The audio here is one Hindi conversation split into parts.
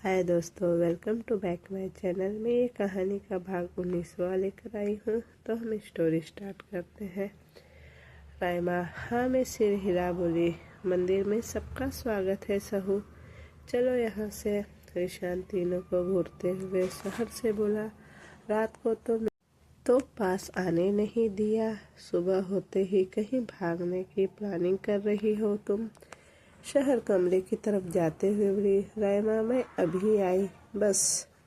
हाय दोस्तों, welcome to back my channel. मैं ये कहानी का भाग 19वां लेकर आई हूँ। तो हम स्टोरी स्टार्ट करते हैं। रायमा हाँ में सिर हिला बोली, मंदिर में सबका स्वागत है सहू, चलो यहाँ से। ईशान तीनों को घूरते हुए शहर से बोला, रात को तो पास आने नहीं दिया, सुबह होते ही कहीं भागने की प्लानिंग कर रही हो तुम। शहर कमरे की तरफ जाते हुए बोली, रायमा मैं अभी आई बस।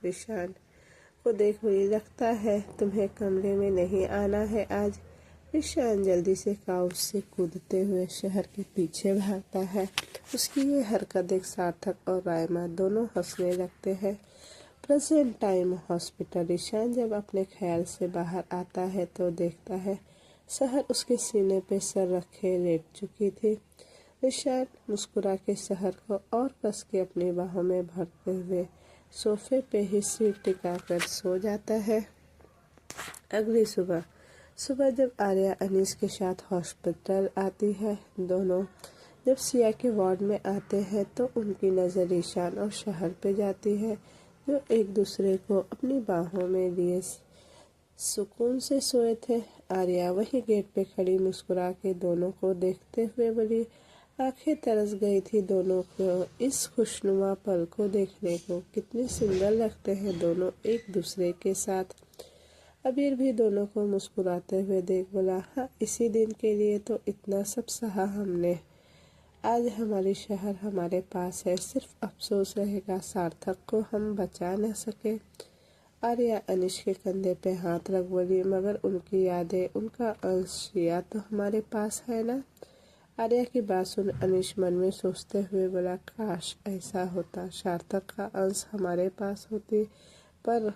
ईशान को देख बोली, लगता है तुम्हें कमरे में नहीं आना है आज। ईशान जल्दी से काउच से कूदते हुए शहर के पीछे भागता है। उसकी ये हरकत देख सार्थक और रायमा दोनों हंसने लगते हैं। Present time hospital. ईशान जब अपने ख्याल से बाहर आता है तो देखता है शहर उसके सीने पे सर रखे लेट चुकी थी। ईशान मुस्कुरा के शहर को और कस के अपनी बाहों में भरते हुए सोफे पे ही सिर टिकाकर सो जाता है। अगली सुबह जब आर्या अनीस के साथ हॉस्पिटल आती है, दोनों जब सिया के वार्ड में आते हैं तो उनकी नज़र ईशान और शहर पे जाती है, जो एक दूसरे को अपनी बाहों में लिए सुकून से सोए थे। आर्या वही गेट पे खड़ी मुस्कुरा के दोनों को देखते हुए बोली, आंखें तरस गई थी दोनों को इस खुशनुमा पल को देखने को। कितने सुंदर लगते हैं दोनों एक दूसरे के साथ। अबीर भी दोनों को मुस्कुराते हुए देख बोला, हाँ इसी दिन के लिए तो इतना सब सहा हमने। आज हमारी शहर हमारे पास है, सिर्फ अफसोस रहेगा सार्थक को हम बचा न सके। आर्या अनिश के कंधे पे हाथ रख बोली, मगर उनकी यादें, उनका अंश या तो हमारे पास है ना। आर्या की बात सुन अनिश मन में सोचते हुए बोला, काश ऐसा होता, सार्थक का अंश हमारे पास होती, पर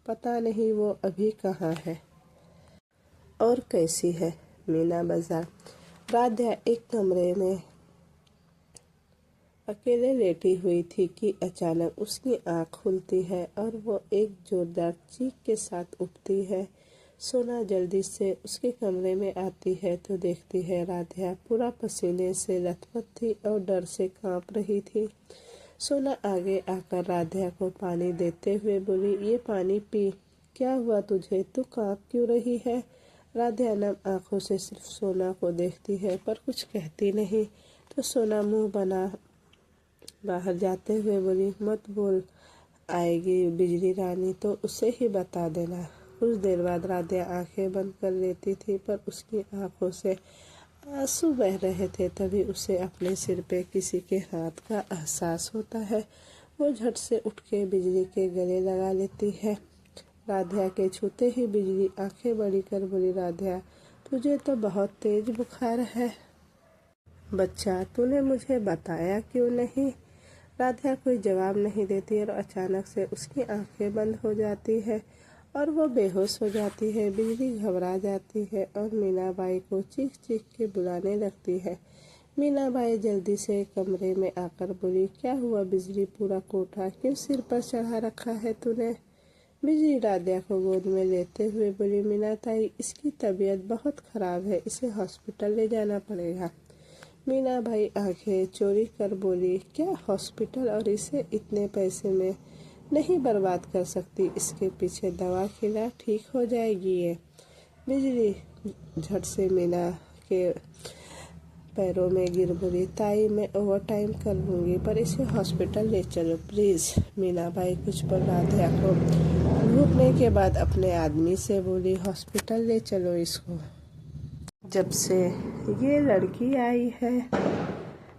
पता नहीं वो अभी कहाँ है और कैसी है। मीना बाजार। राध्या एक कमरे में अकेले लेटी हुई थी कि अचानक उसकी आँख खुलती है और वो एक जोरदार चीख के साथ उठती है। सोना जल्दी से उसके कमरे में आती है तो देखती है राध्या पूरा पसीने से लथपथ थी और डर से कांप रही थी। सोना आगे आकर राध्या को पानी देते हुए बोली, ये पानी पी, क्या हुआ तुझे, तू कांप क्यों रही है। राध्या नम आंखों से सिर्फ सोना को देखती है पर कुछ कहती नहीं। तो सोना मुंह बना बाहर जाते हुए बोली, मत बोल, आएगी बिजली रानी तो उसे ही बता देना। कुछ देर बाद राध्या आंखें बंद कर लेती थी पर उसकी आंखों से आंसू बह रहे थे। तभी उसे अपने सिर पे किसी के हाथ का एहसास होता है। वो झट से उठ के बिजली के गले लगा लेती है। राध्या के छूते ही बिजली आंखें बड़ी कर बोली, राध्या तुझे तो बहुत तेज बुखार है बच्चा, तूने मुझे बताया क्यों नहीं। राध्या कोई जवाब नहीं देती और अचानक से उसकी आंखें बंद हो जाती है और वो बेहोश हो जाती है। बिजली घबरा जाती है और मीनाबाई को चीख चीख के बुलाने लगती है। मीनाबाई जल्दी से कमरे में आकर बोली, क्या हुआ बिजली, पूरा कोठा क्यों सिर पर चढ़ा रखा है तूने। बिजली राध्या को गोद में लेते हुए बोली, मीना ताई इसकी तबीयत बहुत खराब है, इसे हॉस्पिटल ले जाना पड़ेगा। मीनाबाई आंखें चोरी कर बोली, क्या हॉस्पिटल, और इसे इतने पैसे में नहीं बर्बाद कर सकती, इसके पीछे दवा खिला, ठीक हो जाएगी ये। बिजली झट से मीना के पैरों में गिर बोली, ताई मैं ओवर टाइम कर लूँगी पर इसे हॉस्पिटल ले चलो प्लीज़। मीनाबाई कुछ पल राध्या को घूरने के बाद अपने आदमी से बोली, हॉस्पिटल ले चलो इसको। जब से ये लड़की आई है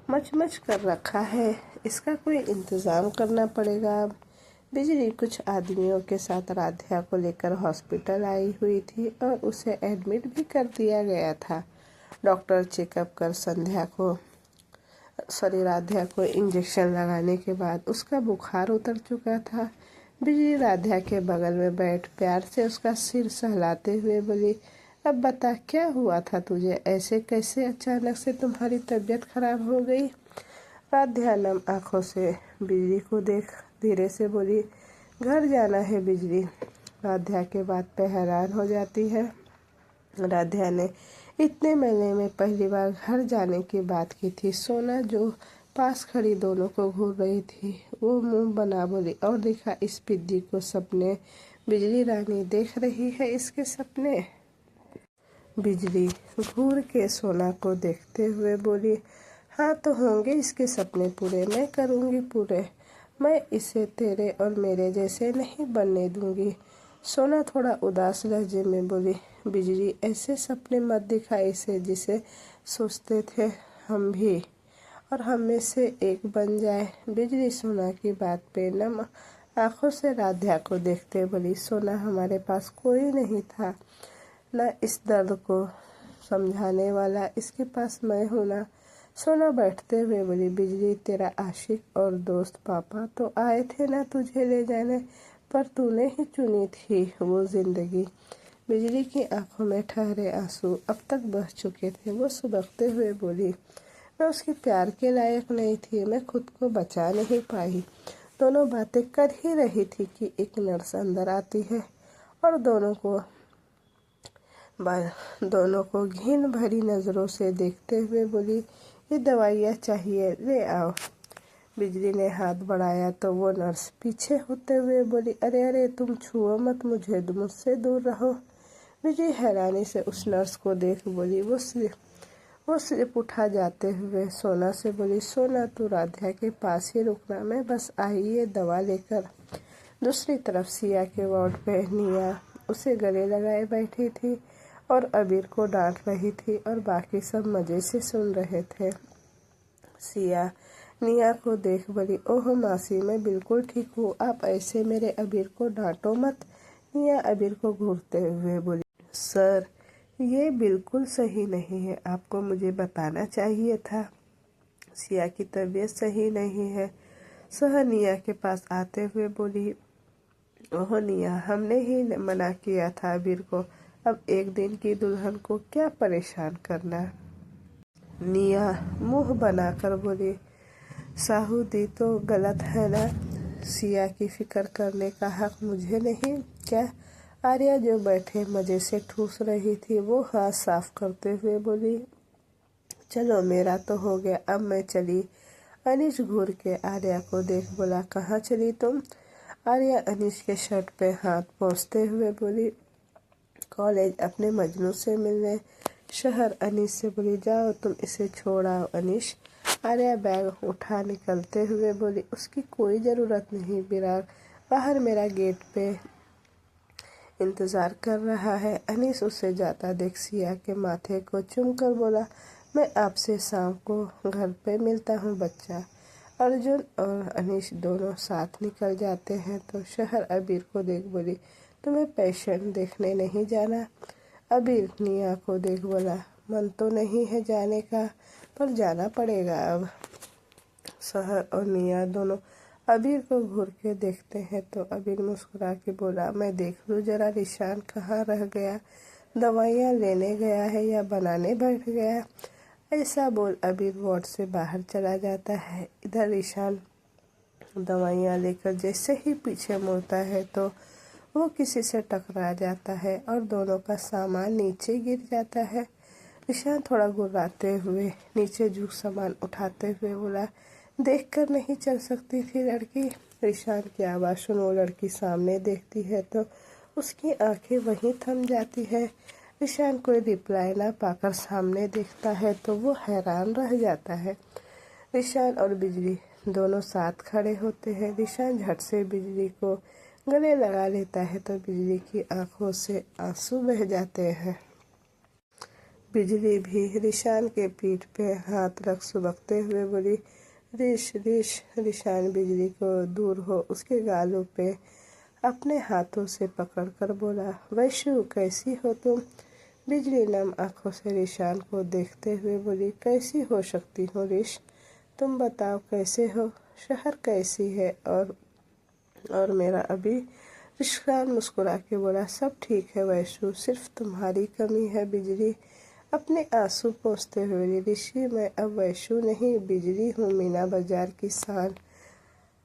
मच कर रखा है, इसका कोई इंतज़ाम करना पड़ेगा। बिजली कुछ आदमियों के साथ राध्या को लेकर हॉस्पिटल आई हुई थी और उसे एडमिट भी कर दिया गया था। डॉक्टर चेकअप कर राध्या को इंजेक्शन लगाने के बाद उसका बुखार उतर चुका था। बिजली राध्या के बगल में बैठ प्यार से उसका सिर सहलाते हुए बोली, अब बता क्या हुआ था तुझे, ऐसे कैसे अचानक से तुम्हारी तबीयत खराब हो गई। राध्या नम आँखों से बिजली को देख धीरे से बोली, घर जाना है बिजली। राध्या के बात पे हैरान हो जाती है। राध्या ने इतने महीने में पहली बार घर जाने की बात की थी। सोना जो पास खड़ी दोनों को घूर रही थी। वो मुंह बना बोली, और दिखा इस पिद्दी को सपने। बिजली रानी देख रही है इसके सपने। बिजली घूर के सोना को देखते हुए बोली, हाँ तो होंगे इसके सपने पूरे, मैं करूँगी पूरे। मैं इसे तेरे और मेरे जैसे नहीं बनने दूंगी। सोना थोड़ा उदास लहजे में बोली, बिजली ऐसे सपने मत दिखा इसे जिसे सोचते थे हम भी, और हम में से एक बन जाए। बिजली सोना की बात पे नम आंखों से राध्या को देखते बोली, सोना हमारे पास कोई नहीं था न इस दर्द को समझाने वाला, इसके पास मैं हूँ ना। सोना बैठते हुए बोली, बिजली तेरा आशिक और दोस्त पापा तो आए थे ना तुझे ले जाने, पर तूने ही चुनी थी वो जिंदगी। बिजली की आंखों में ठहरे आंसू अब तक बह चुके थे। वो सुबकते हुए बोली, मैं उसके प्यार के लायक नहीं थी, मैं खुद को बचा नहीं पाई। दोनों बातें कर ही रही थी कि एक नर्स अंदर आती है और दोनों को घिन भरी नज़रों से देखते हुए बोली, ये दवाइयाँ चाहिए, ले आओ। बिजली ने हाथ बढ़ाया तो वो नर्स पीछे होते हुए बोली, अरे अरे तुम छुओ मत मुझे, मुझसे दूर रहो। बिजली हैरानी से उस नर्स को देख बोली, वो सिर्फ उठा जाते हुए सोना से बोली, सोना तू राध्या के पास ही रुकना, मैं बस आई ये दवा लेकर। दूसरी तरफ सिया के वार्ड पे निया उसे गले लगाए बैठी थी और अबीर को डांट रही थी और बाकी सब मज़े से सुन रहे थे। सिया निया को देख बोली, ओह मासी मैं बिल्कुल ठीक हूँ, आप ऐसे मेरे अबीर को डांटो मत। निया अबीर को घूरते हुए बोली, सर ये बिल्कुल सही नहीं है, आपको मुझे बताना चाहिए था। सिया की तबीयत सही नहीं है। सह निया के पास आते हुए बोली, ओह निया हमने ही मना किया था अबीर को, अब एक दिन की दुल्हन को क्या परेशान करना। निया मुंह बनाकर बोली, साहू दी तो गलत है ना, सिया की फिक्र करने का हक मुझे नहीं क्या। आर्या जो बैठे मज़े से ठूस रही थी वो हाथ साफ करते हुए बोली, चलो मेरा तो हो गया, अब मैं चली। अनीश घूर के आर्या को देख बोला, कहाँ चली तुम। आर्या अनीश के शर्ट पे हाथ पोंछते हुए बोली, कॉलेज अपने मजनू से मिलने। शहर अनीश से बोली, जाओ तुम इसे छोड़ आओ अनीश। आर्या बैग उठा निकलते हुए बोली, उसकी कोई ज़रूरत नहीं, विराग बाहर मेरा गेट पे इंतज़ार कर रहा है। अनीश उसे जाता देख सिया के माथे को चूमकर बोला, मैं आपसे शाम को घर पे मिलता हूँ बच्चा। अर्जुन और अनीश दोनों साथ निकल जाते हैं तो शहर अबीर को देख बोली, तुम्हें पेशेंट देखने नहीं जाना। अबीर निया को देख बोला, मन तो नहीं है जाने का, पर जाना पड़ेगा अब। शहर और निया दोनों अबीर को घूर के देखते हैं तो अबीर मुस्कुरा के बोला, मैं देख लूँ जरा रिशान कहाँ रह गया, दवाइयाँ लेने गया है या बनाने बैठ गया। ऐसा बोल अबीर वार्ड से बाहर चला जाता है। इधर रिशान दवाइयाँ लेकर जैसे ही पीछे मुड़ता है तो वो किसी से टकरा जाता है और दोनों का सामान नीचे गिर जाता है। रिशान थोड़ा गुर्राते हुए नीचे झुक सामान उठाते हुए बोला, देखकर नहीं चल सकती थी लड़की। रिशान की आवाज़ सुन वो लड़की सामने देखती है तो उसकी आंखें वहीं थम जाती है। रिशान कोई रिप्लाई ना पाकर सामने देखता है तो वो हैरान रह जाता है। रिशान और बिजली दोनों साथ खड़े होते हैं। रिशान झट से बिजली को गले लगा लेता है तो बिजली की आंखों से आंसू बह जाते हैं। बिजली भी रिशान के पीठ पे हाथ रख सुबकते हुए बोली, रिश रिश। रिशान बिजली को दूर हो उसके गालों पे अपने हाथों से पकड़कर बोला, वैशु कैसी हो तुम। बिजली नम आंखों से रिशान को देखते हुए बोली, कैसी हो सकती हूँ रिश, तुम बताओ कैसे हो। शहर कैसी है और मेरा अभी। रिशान मुस्कुरा के बोला, सब ठीक है वैशु, सिर्फ तुम्हारी कमी है बिजली। अपने आंसू पोंछते हुए बोली, ऋषि मैं अब वैशु नहीं बिजली हूँ, मीना बाजार की शान।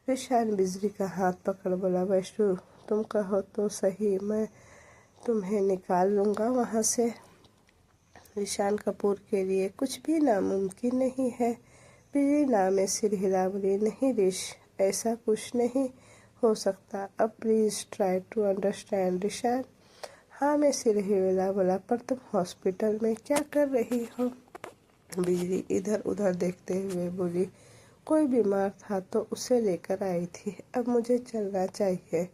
रिशान बिजली का हाथ पकड़ बोला, वैशु तुम कहो तो सही, मैं तुम्हें निकाल लूँगा वहाँ से। रिशान कपूर के लिए कुछ भी नामुमकिन नहीं है। बिजली नाम में सिर हिला बोली, नहीं ऋष, ऐसा कुछ नहीं हो सकता। अब please try to understand Rishan. हाँ, मैं सिर हिला बोला, पर तुम हॉस्पिटल में क्या कर रही हो? बिजली इधर उधर देखते हुए बोली, कोई बीमार था तो उसे लेकर आई थी, अब मुझे चलना चाहिए।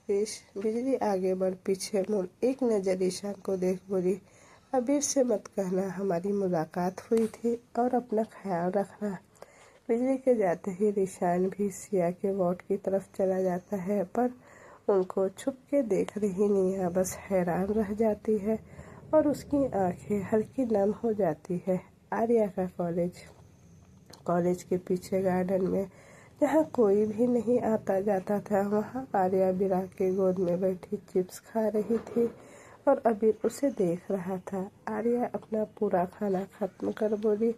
बिजली आगे बढ़ पीछे मुड़ एक नज़र ईशान को देख बोली, अबीर से मत कहना हमारी मुलाकात हुई थी और अपना ख्याल रखना। बिजली के जाते ही ईशान भी सिया के वार्ड की तरफ चला जाता है, पर उनको छुप के देख रही निया बस हैरान रह जाती है और उसकी आंखें हल्की नम हो जाती है। आर्या का कॉलेज के पीछे गार्डन में जहाँ कोई भी नहीं आता जाता था, वहाँ आर्या विराग के गोद में बैठी चिप्स खा रही थी और अबीर उसे देख रहा था। आर्या अपना पूरा खाना खत्म कर बोली,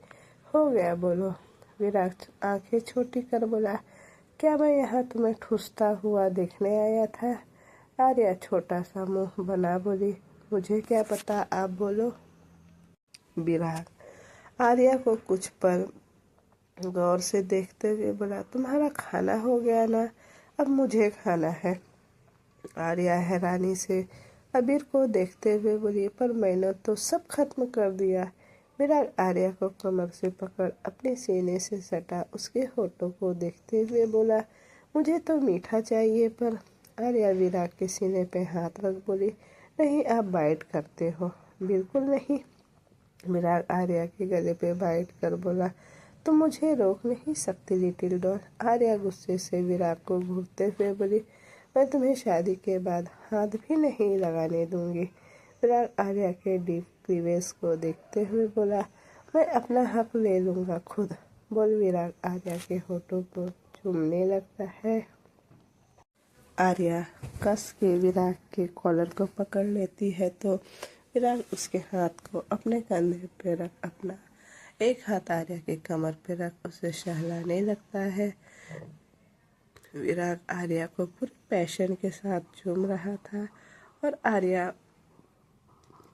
हो गया बोलो। विराग आंखें छोटी कर बोला, क्या मैं यहाँ तुम्हें ठूसता हुआ देखने आया था? आर्या छोटा सा मुंह बना बोली, मुझे क्या पता, आप बोलो। विराग आर्या को कुछ पल गौर से देखते हुए बोला, तुम्हारा खाना हो गया ना, अब मुझे खाना है। आर्या हैरानी से अबीर को देखते हुए बोली, पर मैंने तो सब खत्म कर दिया। विराग आर्या को कमर से पकड़ अपने सीने से सटा उसके होठों को देखते हुए बोला, मुझे तो मीठा चाहिए। पर आर्या विराग के सीने पे हाथ रख बोली, नहीं, आप बाइट करते हो। बिल्कुल नहीं। विराग आर्या के गले पे बाइट कर बोला, तुम मुझे रोक नहीं सकती लिटिल डॉल। आर्या गुस्से से विराग को घूरते हुए बोली, मैं तुम्हें शादी के बाद हाथ भी नहीं लगाने दूंगी। विराग आर्या के डीप क्लीवेज को देखते हुए बोला, मैं अपना हक ले लूँगा खुद। बोल विराग आर्या के होठों को चूमने लगता है। आर्या कस के विराग के कॉलर को पकड़ लेती है तो विराग उसके हाथ को अपने कंधे पे रख अपना एक हाथ आर्या के कमर पे रख उसे सहलाने लगता है। विराग आर्या को पूरे पैशन के साथ चूम रहा था और आर्या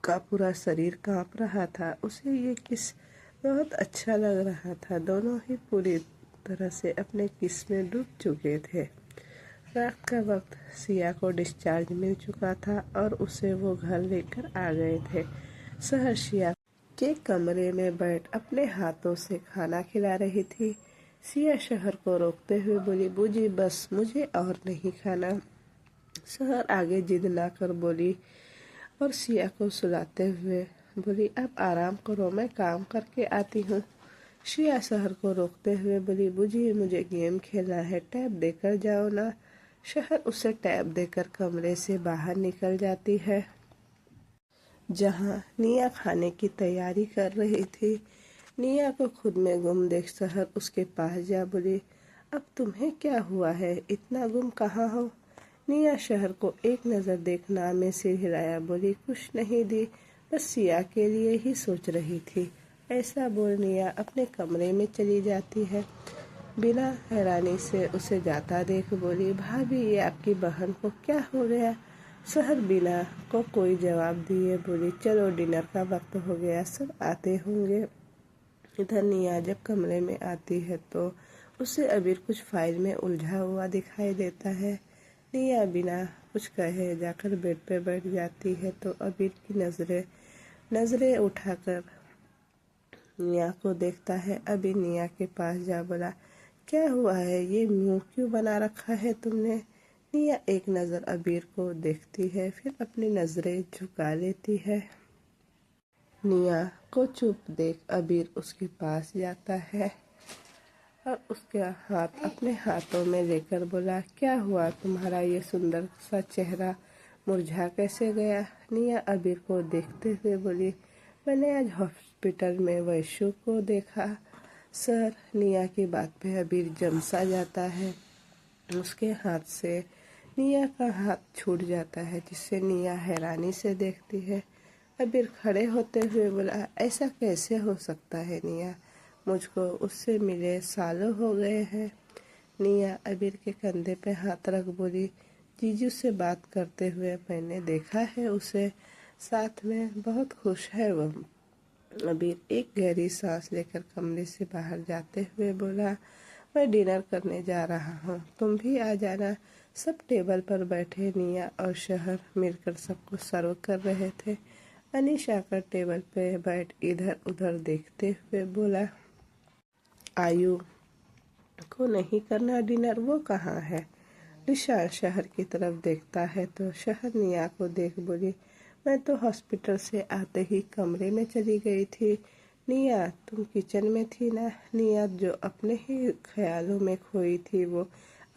का पूरा शरीर कांप रहा था। उसे ये किस बहुत अच्छा लग रहा था। दोनों ही पूरी तरह से अपने किस में डूब चुके थे। रात का वक्त सिया को डिस्चार्ज मिल चुका था और उसे वो घर लेकर आ गए थे। सहर सिया के कमरे में बैठ अपने हाथों से खाना खिला रही थी। सिया शहर को रोकते हुए बोली, बूजी बस, मुझे और नहीं खाना। शहर आगे जिद ना कर बोली और सिया को सुलाते हुए बोली, अब आराम करो, मैं काम करके आती हूँ। सिया शहर को रोकते हुए बोली, बूजी मुझे गेम खेलना है, टैब देकर जाओ ना। शहर उसे टैब देकर कमरे से बाहर निकल जाती है। जहाँ निया खाने की तैयारी कर रही थी। निया को खुद में गुम देख शहर उसके पास जा बोली, अब तुम्हें क्या हुआ है, इतना गुम कहाँ हो? निया शहर को एक नज़र देखना में सिर हिलाया बोली, कुछ नहीं दी, बस सिया के लिए ही सोच रही थी। ऐसा बोल निया अपने कमरे में चली जाती है। बिना हैरानी से उसे जाता देख बोली, भाभी ये आपकी बहन को क्या हो गया? शहर बिना को कोई जवाब दिए बोली, चलो डिनर का वक्त हो गया, सब आते होंगे। इधर निया जब कमरे में आती है तो उसे अबीर कुछ फाइल में उलझा हुआ दिखाई देता है। निया बिना कुछ कहे जाकर बेड पे बैठ जाती है तो अबीर की नजरें उठाकर निया को देखता है। अबीर निया के पास जा बोला, क्या हुआ है, ये मुंह क्यों बना रखा है तुमने? निया एक नज़र अबीर को देखती है, फिर अपनी नज़रें झुका लेती है। निया को चुप देख अबीर उसके पास जाता है और उसका हाथ अपने हाथों में लेकर बोला, क्या हुआ, तुम्हारा ये सुंदर सा चेहरा मुरझा कैसे गया? निया अबीर को देखते हुए बोली, मैंने आज हॉस्पिटल में वैशु को देखा। सर, निया की बात पे अबीर जमसा जाता है। उसके हाथ से निया का हाथ छूट जाता है, जिससे निया हैरानी से देखती है। अबीर खड़े होते हुए बोला, ऐसा कैसे हो सकता है निया, मुझको उससे मिले सालों हो गए हैं। निया अबीर के कंधे पे हाथ रख बोली, जीजू से बात करते हुए मैंने देखा है उसे, साथ में बहुत खुश है वो। अबीर एक गहरी सांस लेकर कमरे से बाहर जाते हुए बोला, मैं डिनर करने जा रहा हूँ, तुम भी आ जाना। सब टेबल पर बैठे निया और शहर मिलकर सबको सर्व कर रहे थे। अनीश आकर टेबल पे बैठ इधर उधर देखते हुए बोला, आयु को नहीं करना डिनर, वो कहाँ है? ऋषा शहर की तरफ देखता है तो शहर निया को देख बोली, मैं तो हॉस्पिटल से आते ही कमरे में चली गई थी। निया, तुम किचन में थी ना? निया जो अपने ही ख्यालों में खोई थी, वो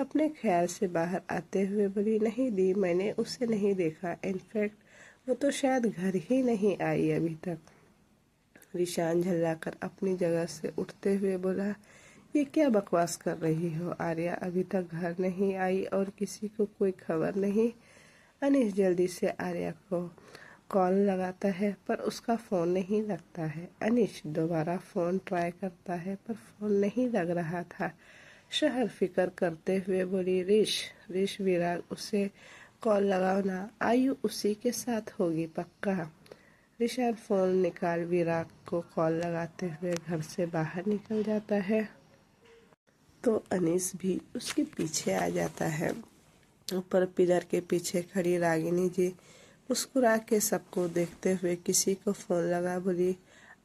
अपने ख्याल से बाहर आते हुए बोली, नहीं दी, मैंने उसे नहीं देखा। इनफैक्ट वो तो शायद घर ही नहीं आई अभी तक। ऋषान झल्लाकर अपनी जगह से उठते हुए बोला, ये क्या बकवास कर रही हो आर्या? अभी तक घर नहीं आई और किसी को कोई खबर नहीं। अनीश जल्दी से आर्या को कॉल लगाता है पर उसका फ़ोन नहीं लगता है। अनीश दोबारा फ़ोन ट्राई करता है पर फ़ोन नहीं लग रहा था। शहर फिक्र करते हुए बोली, ऋष विराग, उसे कॉल लगाओ ना, आयु उसी के साथ होगी पक्का। ऋषान फ़ोन निकाल विराग को कॉल लगाते हुए घर से बाहर निकल जाता है तो अनीस भी उसके पीछे आ जाता है। ऊपर पिलर के पीछे खड़ी रागिनी जी मुस्कुरा के सबको देखते हुए किसी को फ़ोन लगा बोली,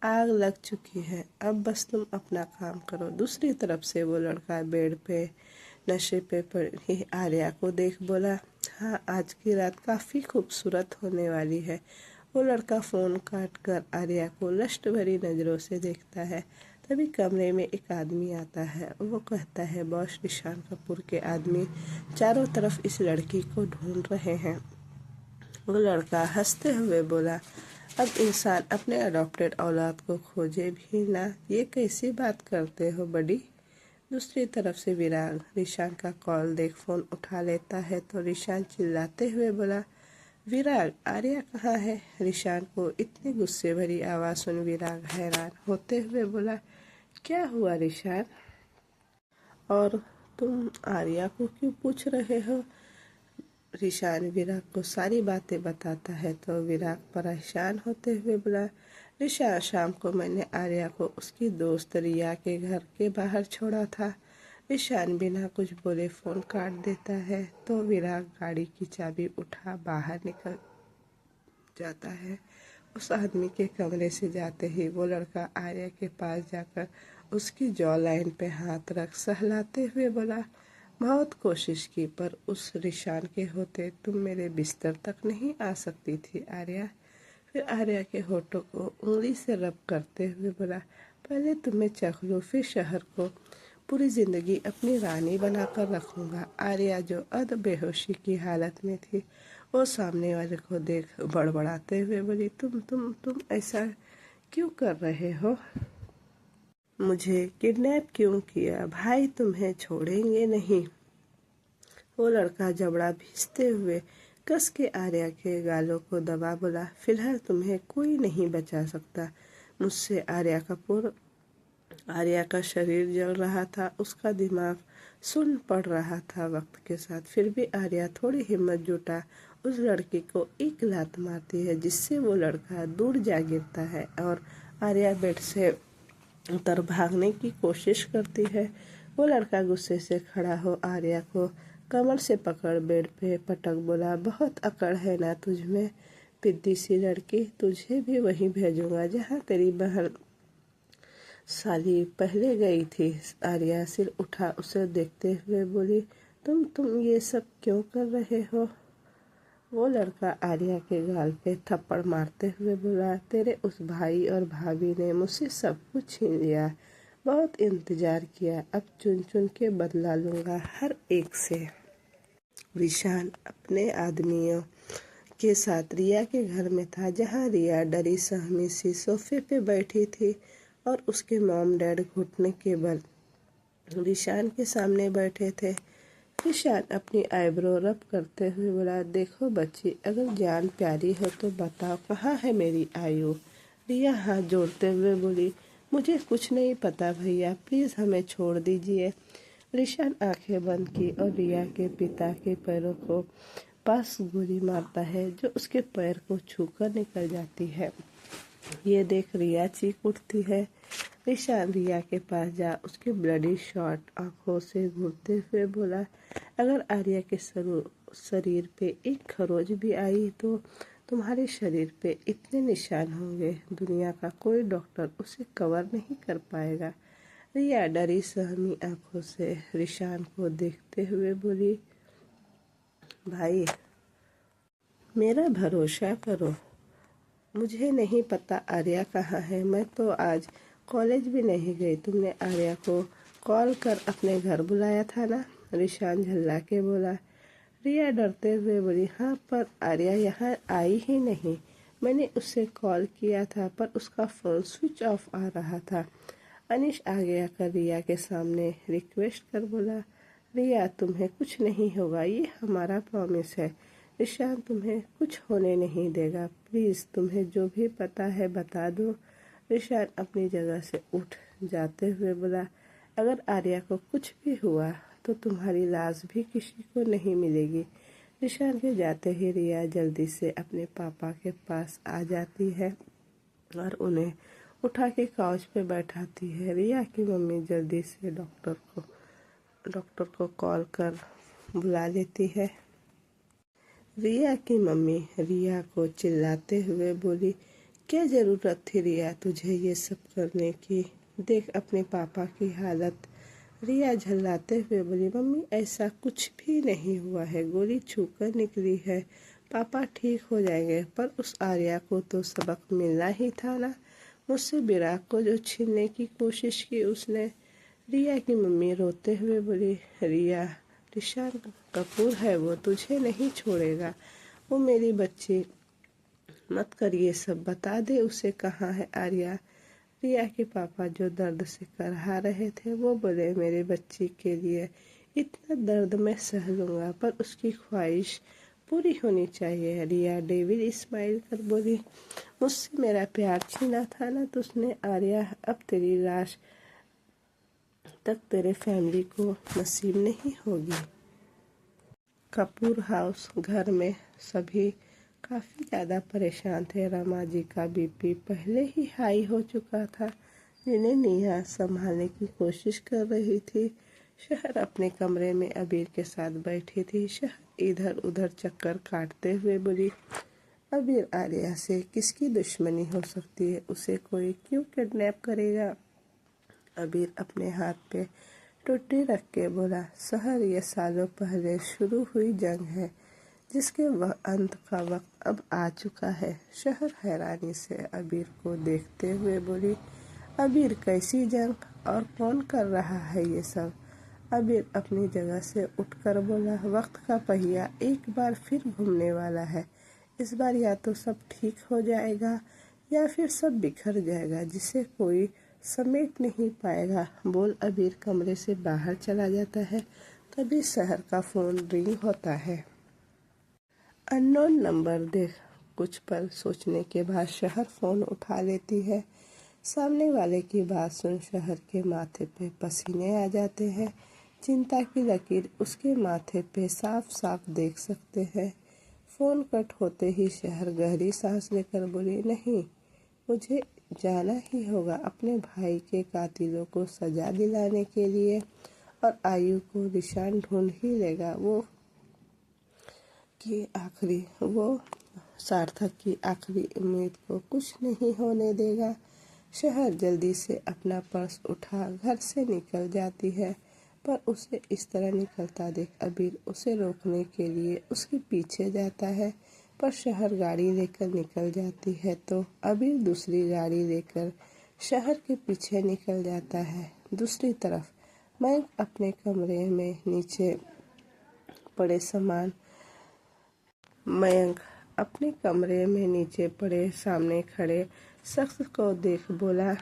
आग लग चुकी है, अब बस तुम अपना काम करो। दूसरी तरफ से वो लड़का बेड पे नशे पे पड़ी आर्या को देख बोला, हाँ आज की रात काफ़ी खूबसूरत होने वाली है। वो लड़का फ़ोन काट कर आर्या को लश्ट भरी नज़रों से देखता है। तभी कमरे में एक आदमी आता है। वो कहता है, बॉस, ईशान कपूर के आदमी चारों तरफ इस लड़की को ढूंढ रहे हैं। वो लड़का हंसते हुए बोला, अब इंसान अपने अडॉप्टेड औलाद को खोजे भी ना, ये कैसी बात करते हो बड़ी? दूसरी तरफ से विराग ऋषान का कॉल देख फ़ोन उठा लेता है तो ऋषान चिल्लाते हुए बोला, विराग, आर्या कहाँ है? ऋषान को इतनी गुस्से भरी आवाज़ सुन विराग हैरान होते हुए बोला, क्या हुआ ऋषान? और तुम आर्या को क्यों पूछ रहे हो? ऋषान विराग को सारी बातें बताता है तो विराग परेशान होते हुए बोला, ऋषान, शाम को मैंने आर्या को उसकी दोस्त रिया के घर के बाहर छोड़ा था। ऋषान बिना कुछ बोले फ़ोन काट देता है तो विराग गाड़ी की चाबी उठा बाहर निकल जाता है। उस आदमी के कमरे से जाते ही वो लड़का आर्या के पास जाकर उसकी जॉ लाइन पे हाथ रख सहलाते हुए बोला, बहुत कोशिश की पर उस ऋषान के होते तुम मेरे बिस्तर तक नहीं आ सकती थी आर्या। फिर आर्या के होठों को उंगली से रब करते हुए बोला, पहले तुम्हें चख लो, फिर शहर को पूरी ज़िंदगी अपनी रानी बनाकर रखूँगा। आर्या जो अध बेहोशी की हालत में थी वो सामने वाले को देख बड़बड़ाते हुए बोली, तुम ऐसा क्यों कर रहे हो? मुझे किडनैप क्यों किया? भाई तुम्हें छोड़ेंगे नहीं। वो लड़का जबड़ा भींचते हुए कस के आर्या के गालों को दबा बोला, फिलहाल तुम्हें कोई नहीं बचा सकता मुझसे। आर्या का शरीर जल रहा था, उसका दिमाग सुन्न पड़ रहा था वक्त के साथ। फिर भी आर्या थोड़ी हिम्मत जुटा उस लड़की को एक लात मारती है जिससे वो लड़का दूर जा गिरता है और आर्या बेड से उतर भागने की कोशिश करती है। वो लड़का गुस्से से खड़ा हो आर्या को कमर से पकड़ बेड पे पटक बोला, बहुत अकड़ है ना तुझ में, पिद्दी सी लड़की, तुझे भी वहीं भेजूंगा जहाँ तेरी बहन साली पहले गई थी। आर्या सिर उठा उसे देखते हुए बोली, तुम ये सब क्यों कर रहे हो? वो लड़का आर्या के गाल पे थप्पड़ मारते हुए बोला, तेरे उस भाई और भाभी ने मुझसे सब कुछ छीन लिया, बहुत इंतजार किया, अब चुन चुन के बदला लूँगा हर एक से। ऋषान अपने आदमियों के साथ रिया के घर में था जहाँ रिया डरी सहमी सी सोफे पे बैठी थी और उसके मॉम डैड घुटने के बल ऋषान के सामने बैठे थे। ऋषान अपनी आईब्रो रब करते हुए बोला, देखो बच्ची, अगर जान प्यारी हो तो बताओ कहाँ है मेरी आयु? रिया हाथ जोड़ते हुए बोली, मुझे कुछ नहीं पता भैया, प्लीज़ हमें छोड़ दीजिए। ऋषान आंखें बंद की और रिया के पिता के पैरों को पास गोली मारता है जो उसके पैर को छूकर निकल जाती है। ये देख रिया चीख उठती है। ईशान रिया के पास जा उसके ब्लडी शॉट आंखों से घूरते हुए बोला, अगर आर्या के शरीर पे एक खरोच भी आई तो तुम्हारे शरीर पे इतने निशान होंगे, दुनिया का कोई डॉक्टर उसे कवर नहीं कर पाएगा। रिया डरी सहमी आंखों से ईशान को देखते हुए बोली, भाई मेरा भरोसा करो, मुझे नहीं पता आर्या कहाँ है, मैं तो आज कॉलेज भी नहीं गई। तुमने आर्या को कॉल कर अपने घर बुलाया था ना? ईशान झल्ला के बोला। रिया डरते हुए बोली, हाँ पर आर्या यहाँ आई ही नहीं। मैंने उससे कॉल किया था पर उसका फ़ोन स्विच ऑफ आ रहा था। अनीश आगे आकर रिया के सामने रिक्वेस्ट कर बोला, रिया तुम्हें कुछ नहीं होगा, ये हमारा प्रॉमिस है। ईशान तुम्हें कुछ होने नहीं देगा, प्लीज़ तुम्हें जो भी पता है बता दो। ईशान अपनी जगह से उठ जाते हुए बोला, अगर आर्या को कुछ भी हुआ तो तुम्हारी लाश भी किसी को नहीं मिलेगी। ईशान के जाते ही रिया जल्दी से अपने पापा के पास आ जाती है और उन्हें उठा के काउच पे बैठाती है। रिया की मम्मी जल्दी से डॉक्टर को कॉल कर बुला लेती है। रिया की मम्मी रिया को चिल्लाते हुए बोली, क्या ज़रूरत थी रिया तुझे ये सब करने की? देख अपने पापा की हालत। रिया झल्लाते हुए बोली, मम्मी ऐसा कुछ भी नहीं हुआ है, गोली छूकर निकली है, पापा ठीक हो जाएंगे। पर उस आर्या को तो सबक मिलना ही था ना, मुझसे विराग को जो छीनने की कोशिश की उसने। रिया की मम्मी रोते हुए बोली, रिया ईशान कपूर है, वो तुझे नहीं छोड़ेगा, वो मेरी बच्ची, मत कर ये सब, बता दे उसे कहाँ है आर्या। रिया के पापा जो दर्द से करहा रहे थे वो बोले, मेरे बच्ची के लिए इतना दर्द मैं सह लूँगा पर उसकी ख्वाहिश पूरी होनी चाहिए। रिया डेविड स्माइल कर बोली, मुझसे मेरा प्यार छीना था ना तुझने आर्या, अब तेरी लाश तक तेरे फैमिली को नसीब नहीं होगी। कपूर हाउस घर में सभी काफ़ी ज़्यादा परेशान थे। रमा जी का बीपी पहले ही हाई हो चुका था, जिन्हें नेहा संभालने की कोशिश कर रही थी। शहर अपने कमरे में अबीर के साथ बैठी थी। शहर इधर उधर चक्कर काटते हुए बोली, अबीर आर्या से किसकी दुश्मनी हो सकती है, उसे कोई क्यों किडनैप करेगा? अबीर अपने हाथ पे टुट्टी रख के बोला, शहर ये सालों पहले शुरू हुई जंग है जिसके वह अंत का वक्त अब आ चुका है। शहर हैरानी से अबीर को देखते हुए बोली, अबीर कैसी जंग और कौन कर रहा है ये सब? अबीर अपनी जगह से उठकर बोला, वक्त का पहिया एक बार फिर घूमने वाला है। इस बार या तो सब ठीक हो जाएगा या फिर सब बिखर जाएगा, जिसे कोई समेट नहीं पाएगा। बोल अबीर कमरे से बाहर चला जाता है। तभी शहर का फ़ोन रिंग होता है। अननोन नंबर देख कुछ पल सोचने के बाद शहर फ़ोन उठा लेती है। सामने वाले की बात सुन शहर के माथे पे पसीने आ जाते हैं। चिंता की लकीर उसके माथे पे साफ साफ देख सकते हैं। फ़ोन कट होते ही शहर गहरी सांस लेकर बोली, नहीं, मुझे जाना ही होगा अपने भाई के कातिलों को सजा दिलाने के लिए, और आयु को निशान ढूंढ ही लेगा। वो सार्थक की आखिरी उम्मीद को कुछ नहीं होने देगा। शहर जल्दी से अपना पर्स उठा घर से निकल जाती है, पर उसे इस तरह निकलता देख अबीर उसे रोकने के लिए उसके पीछे जाता है। पर शहर गाड़ी लेकर निकल जाती है तो अबीर दूसरी गाड़ी लेकर शहर के पीछे निकल जाता है। दूसरी तरफ मयंक अपने कमरे में नीचे पड़े सामने खड़े शख्स को देख बोला,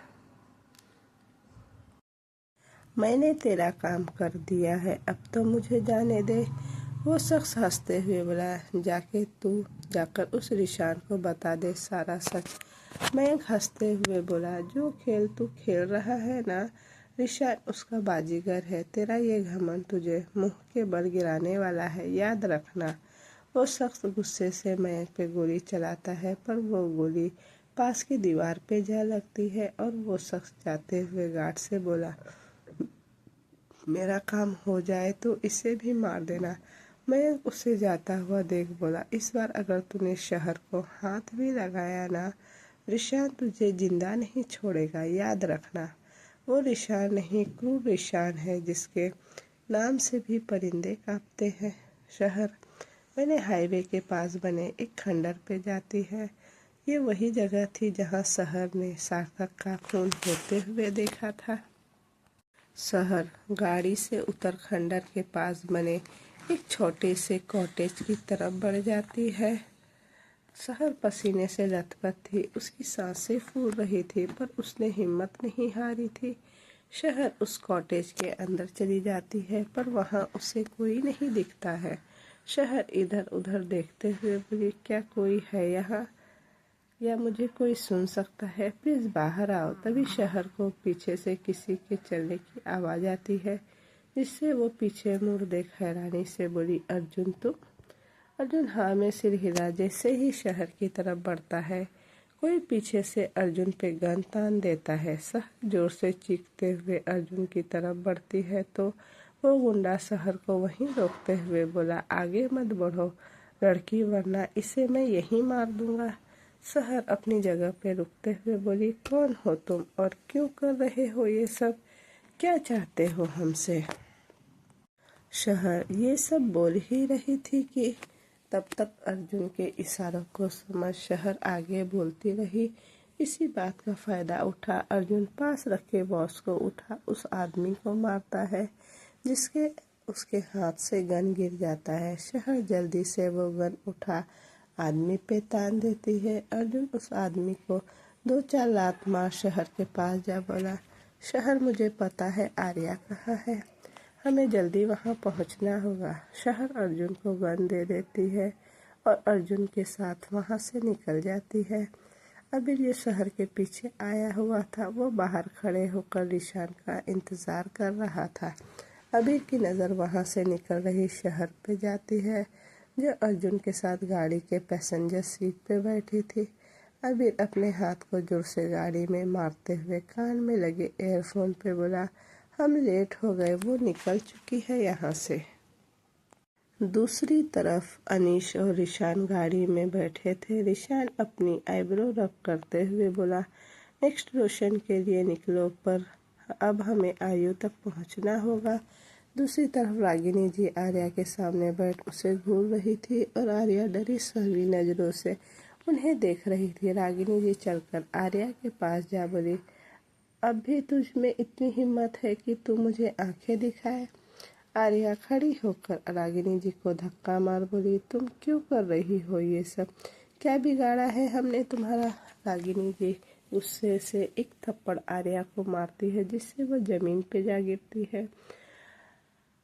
मैंने तेरा काम कर दिया है, अब तो मुझे जाने दे। वो शख्स हंसते हुए बोला, जाकर उस ईशान को बता दे सारा सच। मयंक हंसते हुए बोला, जो खेल तू खेल रहा है ना, ईशान उसका बाजीगर है। तेरा ये घमंड तुझे मुंह के बल गिराने वाला है, याद रखना। वो शख्स गुस्से से मयंक पे गोली चलाता है पर वो गोली पास की दीवार पे जा लगती है और वो शख्स जाते हुए गार्ड से बोला, मेरा काम हो जाए तो इसे भी मार देना। मयंक उसे जाता हुआ देख बोला, इस बार अगर तूने शहर को हाथ भी लगाया ना, रिशान तुझे जिंदा नहीं छोड़ेगा, याद रखना। वो रिशान नहीं, क्रूर रिशान है जिसके नाम से भी परिंदे कांपते हैं। शहर मैंने हाईवे के पास बने एक खंडर पे जाती है। ये वही जगह थी जहाँ शहर ने सार्थक का खून होते हुए देखा था। शहर गाड़ी से उतर खंडर के पास बने एक छोटे से कॉटेज की तरफ बढ़ जाती है। शहर पसीने से लथपथ थी, उसकी सांसें फूल रही थी, पर उसने हिम्मत नहीं हारी थी। शहर उस कॉटेज के अंदर चली जाती है, पर वहाँ उसे कोई नहीं दिखता है। शहर इधर उधर देखते हुए बोली, क्या कोई है यहाँ, या मुझे कोई सुन सकता है? प्लीज बाहर आओ। तभी शहर को पीछे से किसी के चलने की आवाज आती है, जिससे वो पीछे मुड़ देख हैरानी से बोली, अर्जुन तुम? अर्जुन हाँ में सिर हिला। जैसे ही शहर की तरफ बढ़ता है, कोई पीछे से अर्जुन पे गन तान देता है। शहर जोर से चीखते हुए अर्जुन की तरफ बढ़ती है तो वो गुंडा शहर को वहीं रोकते हुए बोला, आगे मत बढ़ो लड़की, वरना इसे मैं यहीं मार दूंगा। शहर अपनी जगह पे रुकते हुए बोली, कौन हो तुम और क्यों कर रहे हो ये सब? क्या चाहते हो हमसे? शहर ये सब बोल ही रही थी कि तब तक अर्जुन के इशारों को समझ शहर आगे बोलती रही। इसी बात का फायदा उठा अर्जुन पास रखे बॉस को उठा उस आदमी को मारता है, जिसके उसके हाथ से गन गिर जाता है। शहर जल्दी से वो गन उठा आदमी पे तान देती है। अर्जुन उस आदमी को 2-4 लात मार शहर के पास जा बोला, शहर मुझे पता है आर्या कहाँ है, हमें जल्दी वहाँ पहुँचना होगा। शहर अर्जुन को गन दे देती है और अर्जुन के साथ वहाँ से निकल जाती है। अबीर ये शहर के पीछे आया हुआ था, वो बाहर खड़े होकर रिशान का इंतज़ार कर रहा था। अबीर की नज़र वहाँ से निकल रही शहर पे जाती है, जो अर्जुन के साथ गाड़ी के पैसेंजर सीट पे बैठी थी। अबीर अपने हाथ को जोर से गाड़ी में मारते हुए कान में लगे एयरफोन पे बोला, हम लेट हो गए, वो निकल चुकी है यहाँ से। दूसरी तरफ अनीश और रिशान गाड़ी में बैठे थे। रिशान अपनी आईब्रो रब करते हुए बोला, नेक्स्ट रोशन के लिए निकलो, पर अब हमें आयु तक पहुंचना होगा। दूसरी तरफ रागिनी जी आर्या के सामने बैठ उसे घूर रही थी और आर्या डरी सहमी नजरों से उन्हें देख रही थी। रागिनी जी चलकर आर्या के पास जा बोली, अब भी तुझ में इतनी हिम्मत है कि तू मुझे आंखें दिखाए? आर्या खड़ी होकर रागिनी जी को धक्का मार बोली, तुम क्यों कर रही हो ये सब? क्या बिगाड़ा है हमने तुम्हारा? रागिनी जी गुस्से से एक थप्पड़ आर्या को मारती है, जिससे वो जमीन पे जा गिरती है।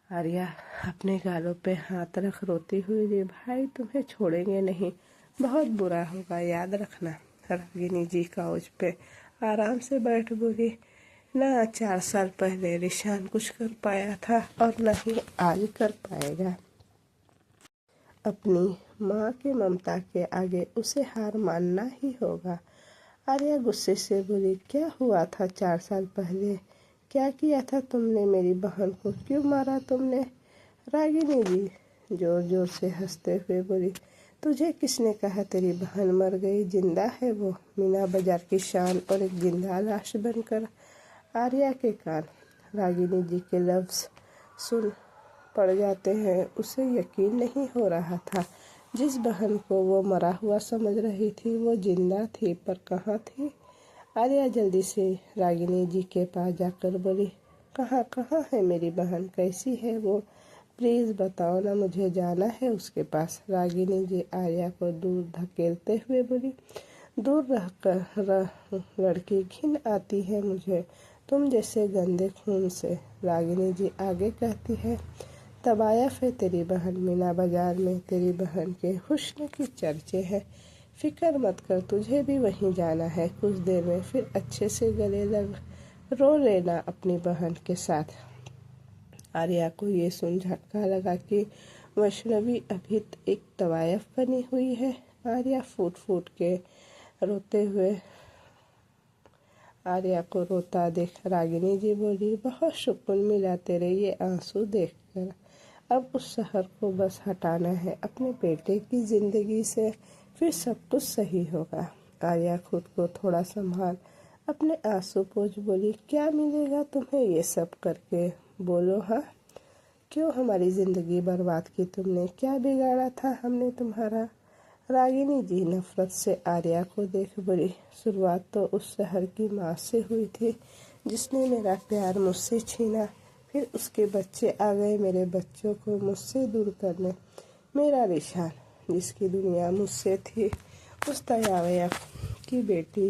आर्या अपने गालों पे हाथ रख रोती हुई बोली, भाई तुम्हें छोड़ेंगे नहीं, बहुत बुरा होगा, याद रखना। रागिनी जी काउच पे आराम से बैठ बोली, ना 4 साल पहले रिशान कुछ कर पाया था और न ही आज कर पाएगा। अपनी माँ की ममता के आगे उसे हार मानना ही होगा। आर्या गुस्से से बोली, क्या हुआ था 4 साल पहले? क्या किया था तुमने? मेरी बहन को क्यों मारा तुमने? रागिनी जी जोर जोर से हंसते हुए बोली, तुझे किसने कहा तेरी बहन मर गई? जिंदा है वो, मीना बाजार की शान और एक जिंदा लाश बनकर। आर्या के कान रागिनी जी के लफ्ज सुन पड़ जाते हैं। उसे यकीन नहीं हो रहा था, जिस बहन को वो मरा हुआ समझ रही थी वो जिंदा थी, पर कहाँ थी? आर्या जल्दी से रागिनी जी के पास जाकर बोली, कहाँ है मेरी बहन? कैसी है वो? प्लीज़ बताओ ना, मुझे जाना है उसके पास। रागिनी जी आर्या को दूर धकेलते हुए बोली, दूर रहकर लड़की घिन आती है मुझे, तुम जैसे गंदे खून से। रागिनी जी आगे कहती है, तबायफ है तेरी बहन, मीना बाजार में तेरी बहन के हुस्न की चर्चे हैं। फिक्र मत कर, तुझे भी वहीं जाना है कुछ देर में, फिर अच्छे से गले लग रो लेना अपनी बहन के साथ। आर्या को ये सुन झटका लगा कि वैष्णवी अभी एक तवायफ बनी हुई है। आर्या फूट फूट के रोते हुए आर्या को रोता देख रागिनी जी बोली, बहुत सुकून मिला तेरे ये आंसू देखकर। अब उस शहर को बस हटाना है अपने बेटे की जिंदगी से, फिर सब कुछ सही होगा। आर्या खुद को थोड़ा संभाल अपने आंसू पोंछ बोली, क्या मिलेगा तुम्हें ये सब करके? बोलो हाँ, क्यों हमारी जिंदगी बर्बाद की तुमने? क्या बिगाड़ा था हमने तुम्हारा? रागिनी जी नफरत से आर्या को देख बोली, शुरुआत तो उस शहर की माँ से हुई थी जिसने मेरा प्यार मुझसे छीना, फिर उसके बच्चे आ गए मेरे बच्चों को मुझसे दूर करने। मेरा रिशान जिसकी दुनिया मुझसे थी, उस दयावया की बेटी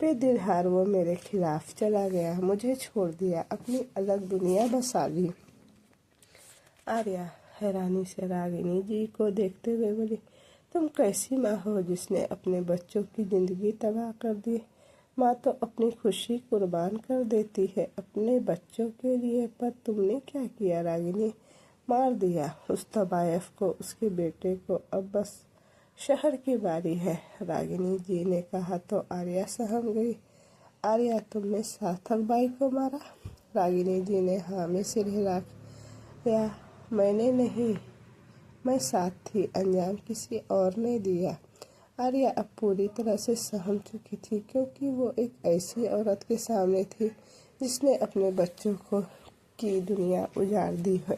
पे दिल हार वो मेरे खिलाफ चला गया, मुझे छोड़ दिया, अपनी अलग दुनिया बसा ली। आर्या हैरानी से रागिनी जी को देखते हुए बोली, तुम कैसी माँ हो जिसने अपने बच्चों की जिंदगी तबाह कर दी? माँ तो अपनी खुशी कुर्बान कर देती है अपने बच्चों के लिए, पर तुमने क्या किया रागिनी? मार दिया उस तबायफ को, उसके बेटे को। अब बस शहर की बारी है, रागिनी जी ने कहा तो आर्या सहम गई। आर्या, तुमने सार्थक बाई को मारा? रागिनी जी ने हाँ में सिर हिला या मैंने नहीं, मैं साथ थी, अंजाम किसी और ने दिया। आर्या अब पूरी तरह से सहम चुकी थी, क्योंकि वो एक ऐसी औरत के सामने थी जिसने अपने बच्चों को की दुनिया उजाड़ दी है।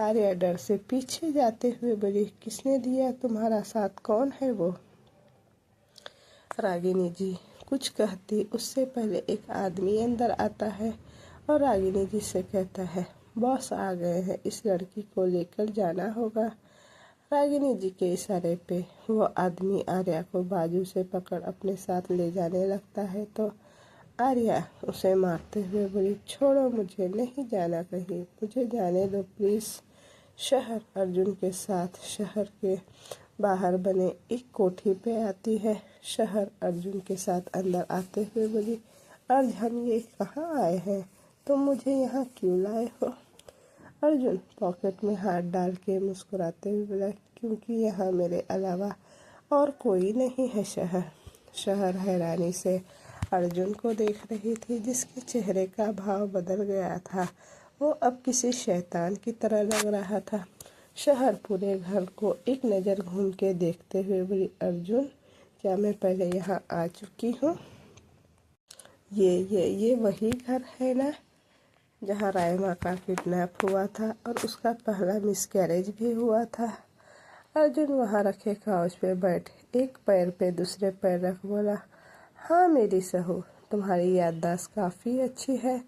आर्या डर से पीछे जाते हुए बोली, किसने दिया तुम्हारा साथ? कौन है वो? रागिनी जी कुछ कहती उससे पहले एक आदमी अंदर आता है और रागिनी जी से कहता है, बॉस आ गए हैं, इस लड़की को लेकर जाना होगा। रागिनी जी के इशारे पे वो आदमी आर्या को बाजू से पकड़ अपने साथ ले जाने लगता है तो आर्या उसे मारते हुए बोली, छोड़ो, मुझे नहीं जाना कहीं, मुझे जाने दो प्लीज़। शहर अर्जुन के साथ शहर के बाहर बने एक कोठी पे आती है। शहर अर्जुन के साथ अंदर आते हुए बोली, अर्ज हम ये कहाँ आए हैं? तुम मुझे यहाँ क्यों लाए हो? अर्जुन पॉकेट में हाथ डाल के मुस्कुराते हुए बोला, क्योंकि यहाँ मेरे अलावा और कोई नहीं है। शहर हैरानी से अर्जुन को देख रही थी, जिसके चेहरे का भाव बदल गया था। वो अब किसी शैतान की तरह लग रहा था। शहर पूरे घर को एक नज़र घूम के देखते हुए बोली, अर्जुन, क्या मैं पहले यहाँ आ चुकी हूँ? ये वही घर है ना जहाँ रायमा का किडनैप हुआ था और उसका पहला मिसकैरेज भी हुआ था। अर्जुन वहाँ रखे काउच पे बैठे एक पैर पे दूसरे पैर रख बोला, हाँ मेरी सहू, तुम्हारी याददाश्त काफ़ी अच्छी है,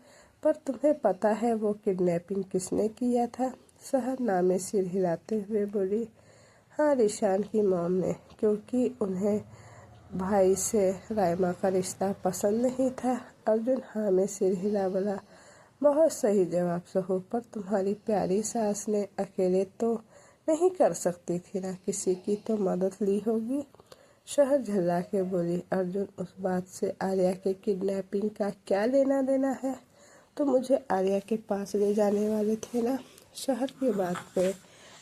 पर तुम्हें पता है वो किडनैपिंग किसने किया था? शहर नामे सिर हिलाते हुए बोली, हाँ रिशान की मॉम ने, क्योंकि उन्हें भाई से रायमा का रिश्ता पसंद नहीं था। अर्जुन हाँ में सिर हिला बोला, बहुत सही जवाब सहू, पर तुम्हारी प्यारी सास ने अकेले तो नहीं कर सकती थी ना, किसी की तो मदद ली होगी। शहर झल्ला के बोली, अर्जुन उस बात से आर्या के किडनैपिंग का क्या लेना देना है? तो मुझे आर्या के पास ले जाने वाले थे ना। शहर की बात पे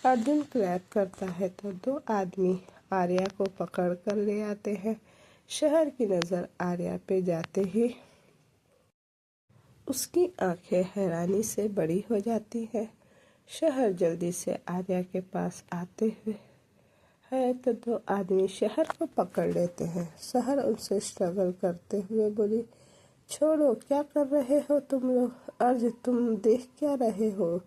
अर्जुन क्रैक करता है तो दो आदमी आर्या को पकड़ कर ले आते हैं। शहर की नज़र आर्या पे जाते ही उसकी आंखें हैरानी से बड़ी हो जाती हैं। शहर जल्दी से आर्या के पास आते हुए है तो दो आदमी शहर को पकड़ लेते हैं। शहर उनसे स्ट्रगल करते हुए बोली, छोड़ो, क्या कर रहे हो तुम लोग? अर्ज, तुम देख क्या रहे हो?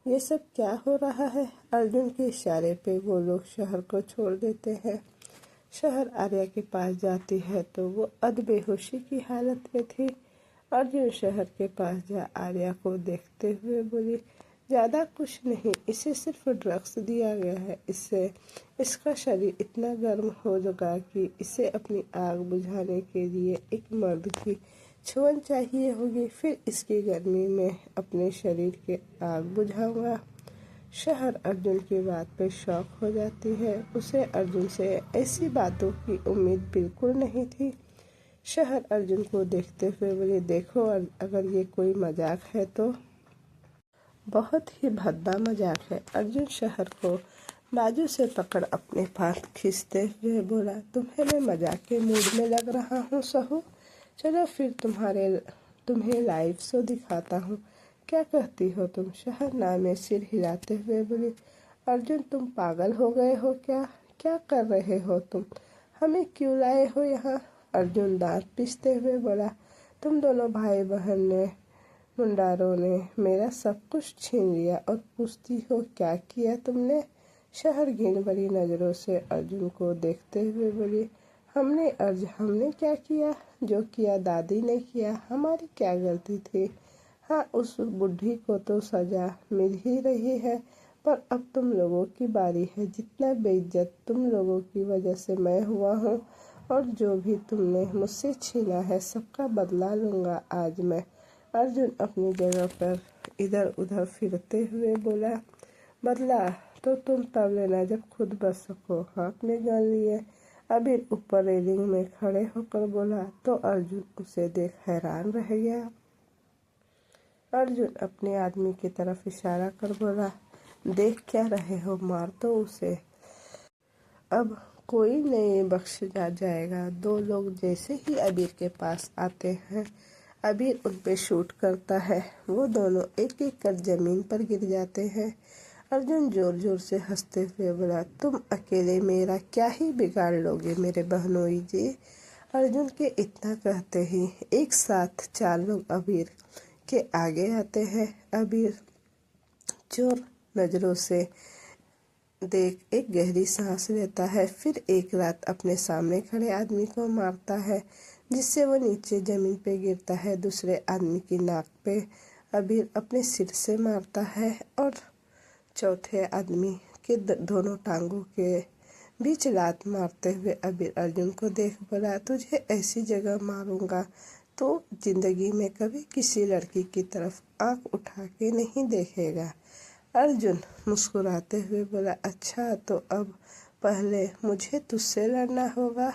ये सब क्या हो रहा है? अर्जुन के इशारे पे वो लोग शहर को छोड़ देते हैं। शहर आर्या के पास जाती है तो वो अधबेहोशी की हालत में थी। अर्जुन शहर के पास जा आर्या को देखते हुए बोली, ज़्यादा कुछ नहीं, इसे सिर्फ ड्रग्स दिया गया है, इससे इसका शरीर इतना गर्म हो जाएगा कि इसे अपनी आग बुझाने के लिए एक मर्द की छुअन चाहिए होगी, फिर इसकी गर्मी में अपने शरीर के आग बुझाऊंगा। शहर अर्जुन की बात पे शॉक हो जाती है। उसे अर्जुन से ऐसी बातों की उम्मीद बिल्कुल नहीं थी। शहर अर्जुन को देखते हुए बोले, देखो, अगर ये कोई मजाक है तो बहुत ही भद्दा मजाक है। अर्जुन शहर को बाजू से पकड़ अपने पास खींचते हुए बोला, तुम्हें मैं मजाक के मूड में लग रहा हूँ सहू? चलो फिर तुम्हें लाइव शो दिखाता हूँ। क्या कहती हो तुम? शहनाज में सिर हिलाते हुए बोली। अर्जुन, तुम पागल हो गए हो क्या? क्या कर रहे हो तुम? हमें क्यों लाए हो यहाँ? अर्जुन दांत पीसते हुए बोला, तुम दोनों भाई बहन ने, मुंडारों ने मेरा सब कुछ छीन लिया और पूछती हो क्या किया तुमने? शहर घिन भरी नजरों से अर्जुन को देखते हुए बोली, हमने क्या किया? जो किया दादी ने किया। हमारी क्या गलती थी? हाँ, उस बुढ़ी को तो सजा मिल ही रही है, पर अब तुम लोगों की बारी है। जितना बेइज्जत तुम लोगों की वजह से मैं हुआ हूँ, और जो भी तुमने मुझसे छीना है सबका बदला लूंगा आज मैं। अर्जुन अपनी जगह पर इधर उधर फिरते हुए बोला, बदला तो तुम तब लेना जब खुद बच सको। हाथ में गन लिए अबीर ऊपर रेलिंग में खड़े होकर बोला, तो अर्जुन उसे देख हैरान रह गया। अर्जुन अपने आदमी की तरफ इशारा कर बोला, देख क्या रहे हो? मार दो उसे। अब कोई नहीं बख्श जाएगा। दो लोग जैसे ही अबीर के पास आते हैं, अबीर उन पे शूट करता है। वो दोनों एक एक कर जमीन पर गिर जाते हैं। अर्जुन जोर जोर से हंसते हुए बोला, तुम अकेले मेरा क्या ही बिगाड़ लोगे मेरे बहनोई जी? अर्जुन के इतना कहते ही एक साथ चार लोग अबीर के आगे आते हैं। अबीर चोर नजरों से देख एक गहरी सांस लेता है, फिर एक रात अपने सामने खड़े आदमी को मारता है, जिससे वो नीचे जमीन पे गिरता है। दूसरे आदमी की नाक पे अबीर अपने सिर से मारता है, और चौथे आदमी के दोनों टांगों के बीच लात मारते हुए अबीर अर्जुन को देख बोला, तुझे ऐसी जगह मारूंगा तो जिंदगी में कभी किसी लड़की की तरफ आंख उठा के नहीं देखेगा। अर्जुन मुस्कुराते हुए बोला, अच्छा तो अब पहले मुझे तुझसे लड़ना होगा।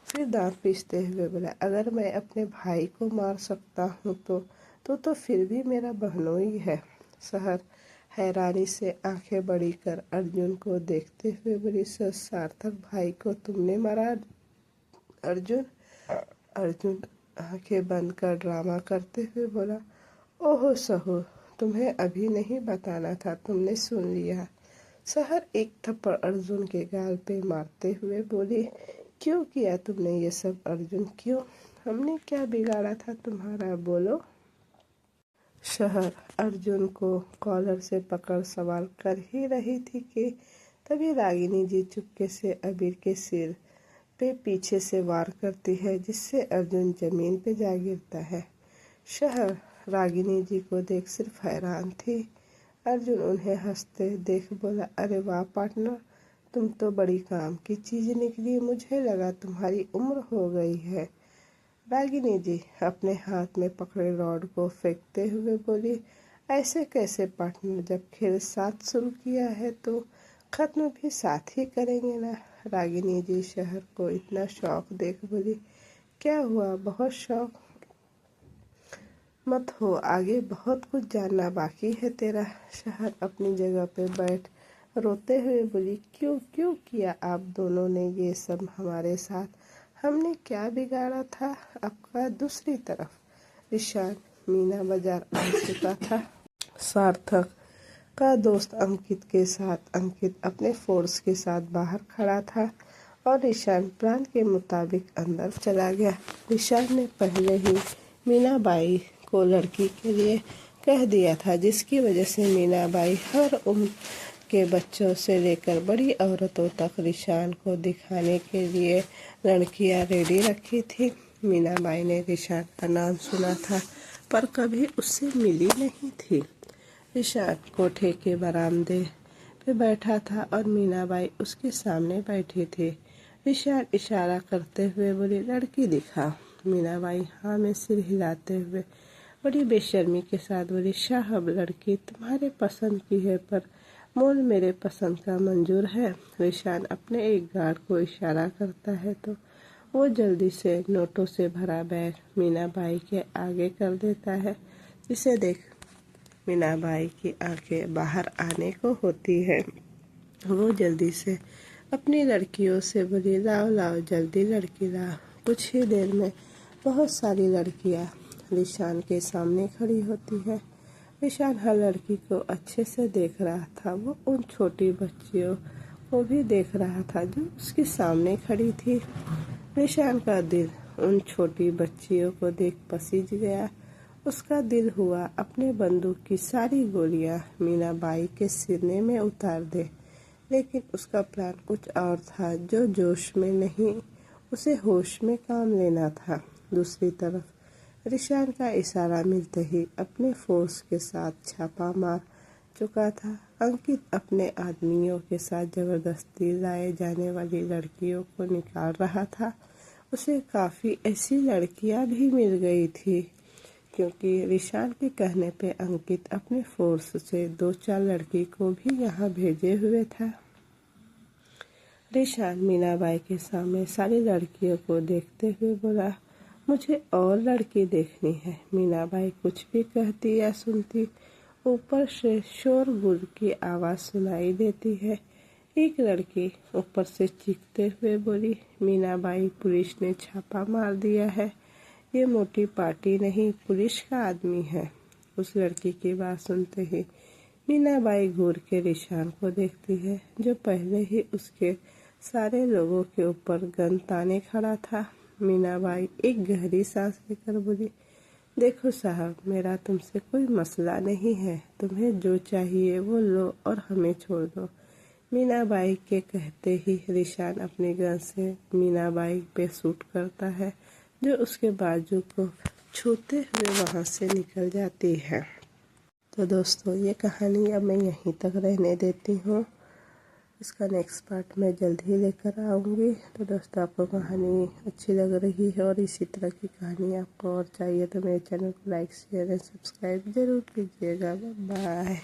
फिर दांत पीसते हुए बोला, अगर मैं अपने भाई को मार सकता हूँ तो फिर भी मेरा बहनोई है। शहर हैरानी से आंखें बड़ी कर अर्जुन को देखते हुए बोली, सार्थक भाई को तुमने मारा? अर्जुन अर्जुन आंखें बंद कर ड्रामा करते हुए बोला, ओहो सहू, तुम्हें अभी नहीं बताना था, तुमने सुन लिया। शहर एक थप्पड़ अर्जुन के गाल पे मारते हुए बोली, क्यों किया तुमने ये सब अर्जुन? क्यों? हमने क्या बिगाड़ा था तुम्हारा? बोलो। शहर अर्जुन को कॉलर से पकड़ सवाल कर ही रही थी कि तभी रागिनी जी चुपके से अबीर के सिर पे पीछे से वार करती है, जिससे अर्जुन जमीन पे जा गिरता है। शहर रागिनी जी को देख सिर्फ हैरान थी। अर्जुन उन्हें हंसते देख बोला, अरे वाह पार्टनर, तुम तो बड़ी काम की चीज निकली। मुझे लगा तुम्हारी उम्र हो गई है। रागिनी जी अपने हाथ में पकड़े रॉड को फेंकते हुए बोली, ऐसे कैसे पार्टनर? जब खेल साथ शुरू किया है तो खत्म भी साथ ही करेंगे ना। रागिनी जी शहर को इतना शौक देख बोली, क्या हुआ? बहुत शौक मत हो, आगे बहुत कुछ जानना बाकी है तेरा। शहर अपनी जगह पे बैठ रोते हुए बोली, क्यों क्यों किया आप दोनों ने ये सब हमारे साथ? हमने क्या बिगाड़ा था आपका? दूसरी तरफ ईशान मीना बाजार आ चुका था। सार्थक का दोस्त अंकित के साथ अंकित अपने फोर्स के साथ बाहर खड़ा था, और ईशान प्लान के मुताबिक अंदर चला गया। ईशान ने पहले ही मीनाबाई को लड़की के लिए कह दिया था, जिसकी वजह से मीनाबाई हर उम्र के बच्चों से लेकर बड़ी औरतों तक रिशान को दिखाने के लिए लड़कियां रेडी रखी थी। मीनाबाई ने रिशान का नाम सुना था, पर कभी उससे मिली नहीं थी। रिशान कोठे के बरामदे पे बैठा था और मीनाबाई उसके सामने बैठी थी। रिशान इशारा करते हुए बोली, लड़की दिखा। मीनाबाई हाँ में सिर हिलाते हुए बड़ी बेशर्मी के साथ बोली, साहब लड़की तुम्हारे पसंद की है, पर मोल मेरे पसंद का मंजूर है। रिशान अपने एक गार्ड को इशारा करता है तो वो जल्दी से नोटों से भरा बैग मीनाबाई के आगे कर देता है। इसे देख मीनाबाई की आंखें बाहर आने को होती है। वो जल्दी से अपनी लड़कियों से बोली, लाओ लाओ जल्दी लड़की लाओ। कुछ ही देर में बहुत सारी लड़कियां रिशान के सामने खड़ी होती है। रिशान हर लड़की को अच्छे से देख रहा था। वो उन छोटी बच्चियों को भी देख रहा था जो उसके सामने खड़ी थी। रिशान का दिल उन छोटी बच्चियों को देख पसीज गया। उसका दिल हुआ अपने बंदूक की सारी गोलियां मीनाबाई के सीने में उतार दे, लेकिन उसका प्लान कुछ और था जो जोश में नहीं, उसे होश में काम लेना था। दूसरी तरफ रिशान का इशारा मिलते ही अपने फोर्स के साथ छापा मार चुका था। अंकित अपने आदमियों के साथ जबरदस्ती लाए जाने वाली लड़कियों को निकाल रहा था। उसे काफ़ी ऐसी लड़कियां भी मिल गई थी, क्योंकि रिशान के कहने पे अंकित अपने फोर्स से 2-4 लड़की को भी यहाँ भेजे हुए था। रिशान मीनाबाई के सामने सारी लड़कियों को देखते हुए बोला, मुझे और लड़की देखनी है। मीनाबाई कुछ भी कहती या सुनती, ऊपर से शोरगुल की आवाज़ सुनाई देती है। एक लड़की ऊपर से चीखते हुए बोली, मीनाबाई, पुलिस ने छापा मार दिया है। ये मोटी पार्टी नहीं, पुलिस का आदमी है। उस लड़की की बात सुनते ही मीनाबाई घूर के रिशान को देखती है, जो पहले ही उसके सारे लोगों के ऊपर गन ताने खड़ा था। मीनाबाई एक गहरी सांस लेकर बोली, देखो साहब, मेरा तुमसे कोई मसला नहीं है। तुम्हें जो चाहिए वो लो और हमें छोड़ दो। मीनाबाई के कहते ही रिशान अपनी गन से मीनाबाई पे शूट करता है, जो उसके बाजू को छूते हुए वहाँ से निकल जाती है। तो दोस्तों, ये कहानी अब मैं यहीं तक रहने देती हूँ। इसका नेक्स्ट पार्ट मैं जल्द ही लेकर आऊँगी। तो दोस्तों, आपको कहानी अच्छी लग रही है और इसी तरह की कहानी आपको और चाहिए तो मेरे चैनल को लाइक शेयर एंड सब्सक्राइब ज़रूर कीजिएगा। बाय।